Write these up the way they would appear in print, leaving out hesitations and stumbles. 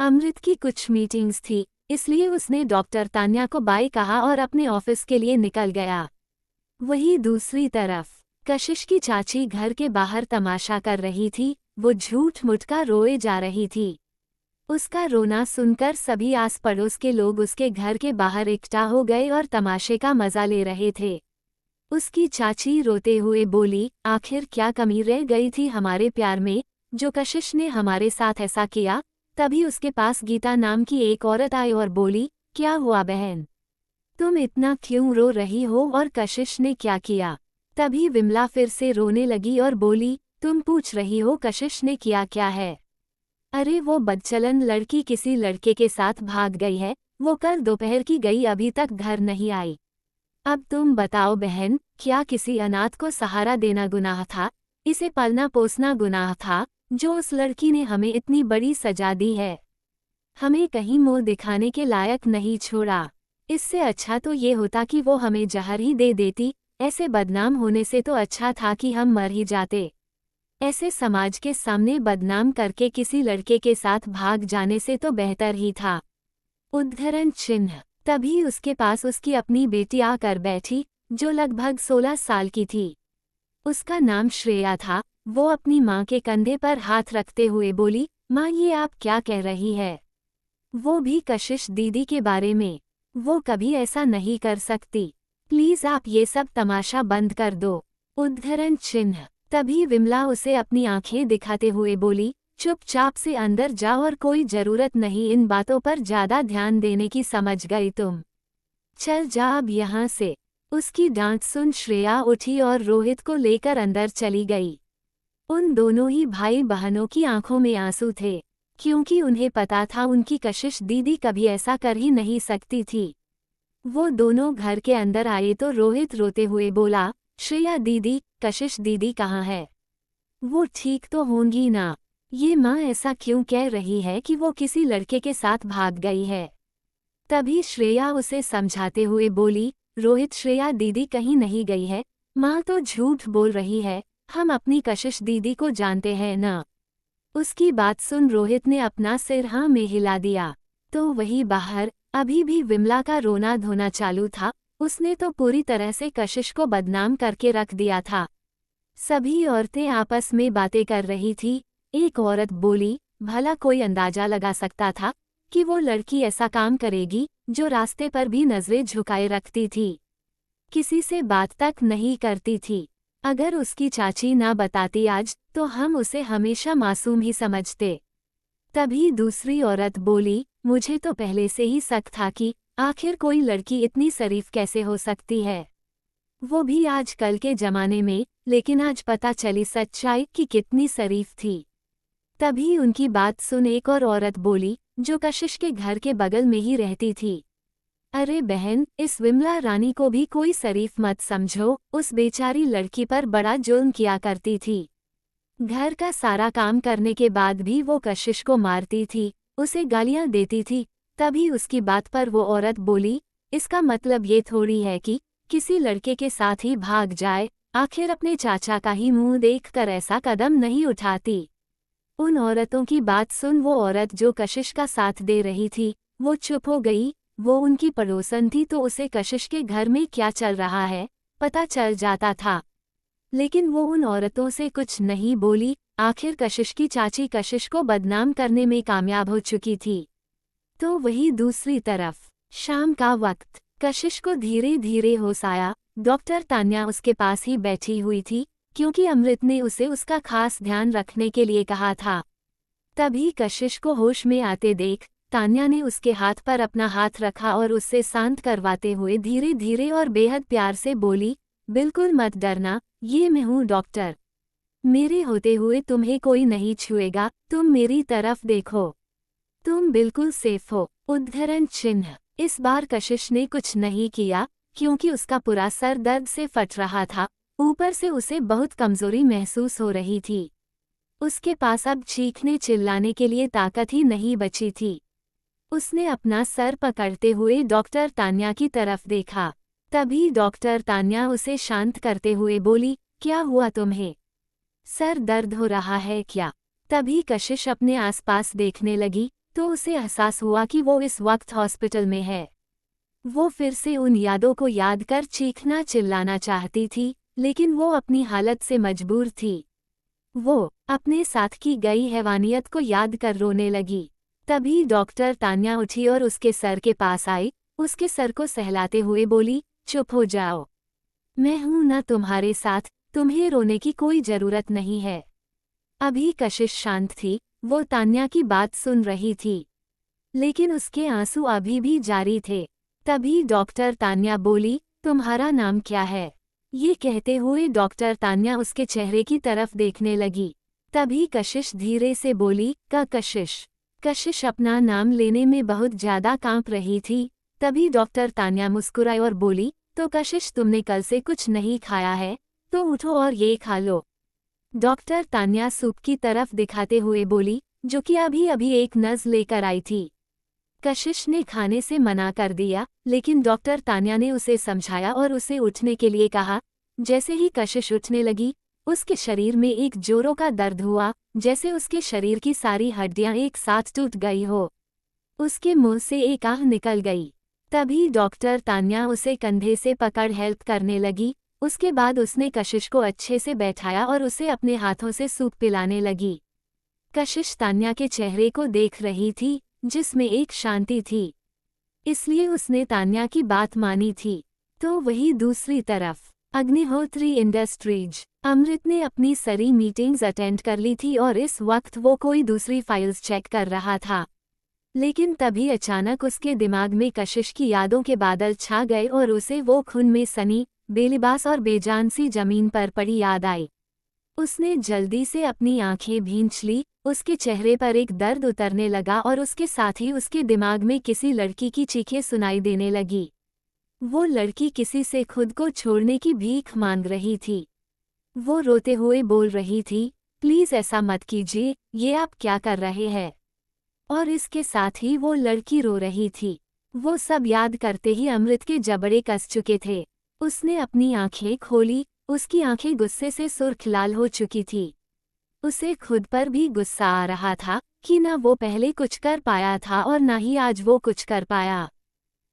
अमृत की कुछ मीटिंग्स थी, इसलिए उसने डॉक्टर तान्या को बाय कहा और अपने ऑफिस के लिए निकल गया। वहीं दूसरी तरफ कशिश की चाची घर के बाहर तमाशा कर रही थी। वो झूठ मूठ का रोए जा रही थी। उसका रोना सुनकर सभी आस पड़ोस के लोग उसके घर के बाहर इकट्ठा हो गए और तमाशे का मजा ले रहे थे। उसकी चाची रोते हुए बोली, आखिर क्या कमी रह गई थी हमारे प्यार में, जो कशिश ने हमारे साथ ऐसा किया। तभी उसके पास गीता नाम की एक औरत आई और बोली, क्या हुआ बहन, तुम इतना क्यों रो रही हो और कशिश ने क्या किया। तभी विमला फिर से रोने लगी और बोली, तुम पूछ रही हो कशिश ने किया क्या है। अरे वो बदचलन लड़की किसी लड़के के साथ भाग गई है। वो कल दोपहर की गई, अभी तक घर नहीं आई। अब तुम बताओ बहन, क्या किसी अनाथ को सहारा देना गुनाह था, इसे पालना पोसना गुनाह था, जो उस लड़की ने हमें इतनी बड़ी सजा दी है। हमें कहीं मुंह दिखाने के लायक नहीं छोड़ा। इससे अच्छा तो ये होता कि वो हमें जहर ही दे देती। ऐसे बदनाम होने से तो अच्छा था कि हम मर ही जाते। ऐसे समाज के सामने बदनाम करके किसी लड़के के साथ भाग जाने से तो बेहतर ही था। उद्धरण चिन्ह। तभी उसके पास उसकी अपनी बेटी आकर बैठी, जो लगभग 16 साल की थी। उसका नाम श्रेया था। वो अपनी माँ के कंधे पर हाथ रखते हुए बोली, माँ ये आप क्या कह रही है, वो भी कशिश दीदी के बारे में। वो कभी ऐसा नहीं कर सकती। प्लीज आप ये सब तमाशा बंद कर दो। उद्धरण चिन्ह। तभी विमला उसे अपनी आंखें दिखाते हुए बोली, चुपचाप से अंदर जाओ और कोई जरूरत नहीं इन बातों पर ज्यादा ध्यान देने की, समझ गई तुम। चल जा अब यहाँ से। उसकी डांट सुन श्रेया उठी और रोहित को लेकर अंदर चली गई। उन दोनों ही भाई बहनों की आंखों में आंसू थे, क्योंकि उन्हें पता था उनकी कशिश दीदी कभी ऐसा कर ही नहीं सकती थी। वो दोनों घर के अंदर आए तो रोहित रोते हुए बोला, श्रेया दीदी, कशिश दीदी कहाँ है, वो ठीक तो होंगी ना। ये माँ ऐसा क्यों कह रही है कि वो किसी लड़के के साथ भाग गई है। तभी श्रेया उसे समझाते हुए बोली, रोहित श्रेया दीदी कहीं नहीं गई है, माँ तो झूठ बोल रही है, हम अपनी कशिश दीदी को जानते हैं ना। उसकी बात सुन रोहित ने अपना सिर हाँ में हिला दिया। तो वही बाहर अभी भी विमला का रोना धोना चालू था। उसने तो पूरी तरह से कशिश को बदनाम करके रख दिया था। सभी औरतें आपस में बातें कर रही थी। एक औरत बोली, भला कोई अंदाजा लगा सकता था कि वो लड़की ऐसा काम करेगी, जो रास्ते पर भी नजरें झुकाए रखती थी, किसी से बात तक नहीं करती थी। अगर उसकी चाची ना बताती आज, तो हम उसे हमेशा मासूम ही समझते। तभी दूसरी औरत बोली, मुझे तो पहले से ही शक था कि आखिर कोई लड़की इतनी शरीफ कैसे हो सकती है, वो भी आजकल के जमाने में। लेकिन आज पता चली सच्चाई कि कितनी शरीफ थी। तभी उनकी बात सुन एक और औरत बोली, जो कशिश के घर के बगल में ही रहती थी, अरे बहन, इस विमला रानी को भी कोई शरीफ मत समझो। उस बेचारी लड़की पर बड़ा जुल्म किया करती थी। घर का सारा काम करने के बाद भी वो कशिश को मारती थी, उसे गालियां देती थी। तभी उसकी बात पर वो औरत बोली, इसका मतलब ये थोड़ी है कि किसी लड़के के साथ ही भाग जाए, आखिर अपने चाचा का ही मुंह देखकर ऐसा कदम नहीं उठाती। उन औरतों की बात सुन वो औरत जो कशिश का साथ दे रही थी, वो चुप हो गई। वो उनकी पड़ोसन थी तो उसे कशिश के घर में क्या चल रहा है पता चल जाता था। लेकिन वो उन औरतों से कुछ नहीं बोली। आखिर कशिश की चाची कशिश को बदनाम करने में कामयाब हो चुकी थी। तो वही दूसरी तरफ शाम का वक्त, कशिश को धीरे धीरे होश आया। डॉक्टर तान्या उसके पास ही बैठी हुई थी, क्योंकि अमृत ने उसे उसका खास ध्यान रखने के लिए कहा था। तभी कशिश को होश में आते देख तान्या ने उसके हाथ पर अपना हाथ रखा और उससे शांत करवाते हुए धीरे धीरे और बेहद प्यार से बोली, बिल्कुल मत डरना, ये मैं हूँ डॉक्टर। मेरे होते हुए तुम्हें कोई नहीं छुएगा, तुम मेरी तरफ देखो, तुम बिल्कुल सेफ हो। उद्धरण चिन्ह। इस बार कशिश ने कुछ नहीं किया, क्योंकि उसका पूरा सर दर्द से फट रहा था। ऊपर से उसे बहुत कमजोरी महसूस हो रही थी। उसके पास अब चीखने चिल्लाने के लिए ताकत ही नहीं बची थी। उसने अपना सर पकड़ते हुए डॉक्टर तान्या की तरफ देखा। तभी डॉक्टर तान्या उसे शांत करते हुए बोली, क्या हुआ तुम्हें, सर दर्द हो रहा है क्या। तभी कशिश अपने आसपास देखने लगी। तो उसे एहसास हुआ कि वो इस वक्त हॉस्पिटल में है। वो फिर से उन यादों को याद कर चीखना चिल्लाना चाहती थी, लेकिन वो अपनी हालत से मजबूर थी। वो अपने साथ की गई हैवानियत को याद कर रोने लगी। तभी डॉक्टर तान्या उठी और उसके सर के पास आई, उसके सर को सहलाते हुए बोली, चुप हो जाओ। मैं हूं ना तुम्हारे साथ, तुम्हें रोने की कोई जरूरत नहीं है। अभी कशिश शांत थी, वो तान्या की बात सुन रही थी, लेकिन उसके आंसू अभी भी जारी थे। तभी डॉक्टर तान्या बोली, तुम्हारा नाम क्या है? ये कहते हुए डॉक्टर तान्या उसके चेहरे की तरफ देखने लगी। तभी कशिश धीरे से बोली, कशिश। कशिश अपना नाम लेने में बहुत ज्यादा कांप रही थी। तभी डॉक्टर तान्या मुस्कुराई और बोली, तो कशिश तुमने कल से कुछ नहीं खाया है, तो उठो और ये खा लो। डॉक्टर तान्या सूप की तरफ दिखाते हुए बोली, जो कि अभी अभी एक नज़ लेकर आई थी। कशिश ने खाने से मना कर दिया, लेकिन डॉक्टर तान्या ने उसे समझाया और उसे उठने के लिए कहा। जैसे ही कशिश उठने लगी, उसके शरीर में एक जोरों का दर्द हुआ, जैसे उसके शरीर की सारी हड्डियां एक साथ टूट गई हो। उसके मुंह से एक आह निकल गई। तभी डॉक्टर तान्या उसे कंधे से पकड़ हेल्प करने लगी। उसके बाद उसने कशिश को अच्छे से बैठाया और उसे अपने हाथों से सूप पिलाने लगी। कशिश तान्या के चेहरे को देख रही थी, जिसमें एक शांति थी, इसलिए उसने तान्या की बात मानी थी। तो वही दूसरी तरफ अग्निहोत्री इंडस्ट्रीज, अमृत ने अपनी सारी मीटिंग्स अटेंड कर ली थी और इस वक्त वो कोई दूसरी फाइल्स चेक कर रहा था। लेकिन तभी अचानक उसके दिमाग में कशिश की यादों के बादल छा गए और उसे वो खून में सनी, बेलिबास और बेजान सी जमीन पर पड़ी याद आई। उसने जल्दी से अपनी आंखें भींच ली, उसके चेहरे पर एक दर्द उतरने लगा और उसके साथ ही उसके दिमाग में किसी लड़की की चीखें सुनाई देने लगी। वो लड़की किसी से खुद को छोड़ने की भीख मांग रही थी। वो रोते हुए बोल रही थी, प्लीज ऐसा मत कीजिए, ये आप क्या कर रहे हैं? और इसके साथ ही वो लड़की रो रही थी। वो सब याद करते ही अमृत के जबड़े कस चुके थे। उसने अपनी आंखें खोली, उसकी आंखें गुस्से से सुर्ख लाल हो चुकी थी। उसे खुद पर भी गुस्सा आ रहा था कि न वो पहले कुछ कर पाया था और न ही आज वो कुछ कर पाया।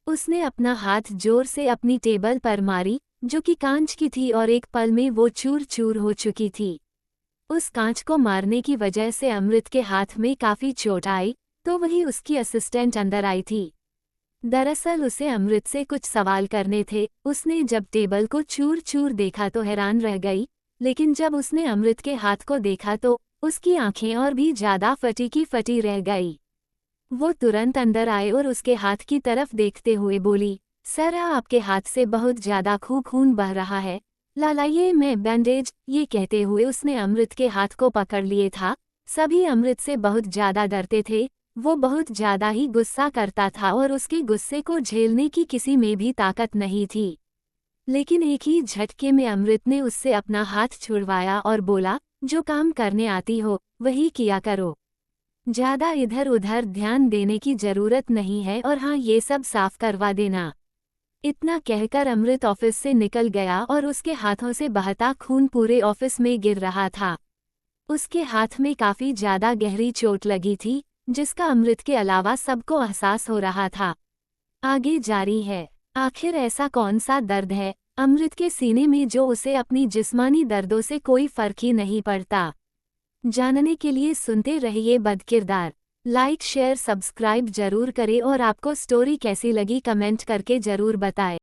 उसने अपना हाथ जोर से अपनी टेबल पर मारी, जो कि कांच की थी, और एक पल में वो चूर चूर हो चुकी थी। उस कांच को मारने की वजह से अमृत के हाथ में काफी चोट आई, तो वही उसकी असिस्टेंट अंदर आई थी। दरअसल उसे अमृत से कुछ सवाल करने थे। उसने जब टेबल को चूर चूर देखा तो हैरान रह गई, लेकिन जब उसने अमृत के हाथ को देखा तो उसकी आंखें और भी ज्यादा फटी की फटी रह गई। वो तुरंत अंदर आए और उसके हाथ की तरफ देखते हुए बोली, सर आपके हाथ से बहुत ज्यादा खून बह रहा है, लाइए मैं बैंडेज। ये कहते हुए उसने अमृत के हाथ को पकड़ लिए था। सभी अमृत से बहुत ज्यादा डरते थे। वो बहुत ज्यादा ही गुस्सा करता था और उसके गुस्से को झेलने की किसी में भी ताकत नहीं थी। लेकिन एक ही झटके में अमृत ने उससे अपना हाथ छुड़वाया और बोला, जो काम करने आती हो वही किया करो, ज्यादा इधर उधर ध्यान देने की जरूरत नहीं है, और हाँ ये सब साफ करवा देना। इतना कहकर अमृत ऑफिस से निकल गया और उसके हाथों से बहता खून पूरे ऑफिस में गिर रहा था। उसके हाथ में काफी ज्यादा गहरी चोट लगी थी, जिसका अमृत के अलावा सबको एहसास हो रहा था। आगे जारी है। आखिर ऐसा कौन सा दर्द है अमृत के सीने में जो उसे अपनी जिस्मानी दर्दों से कोई फर्क ही नहीं पड़ता? जानने के लिए सुनते रहिए बदकिरदार। लाइक शेयर सब्सक्राइब जरूर करें और आपको स्टोरी कैसी लगी कमेंट करके जरूर बताएं।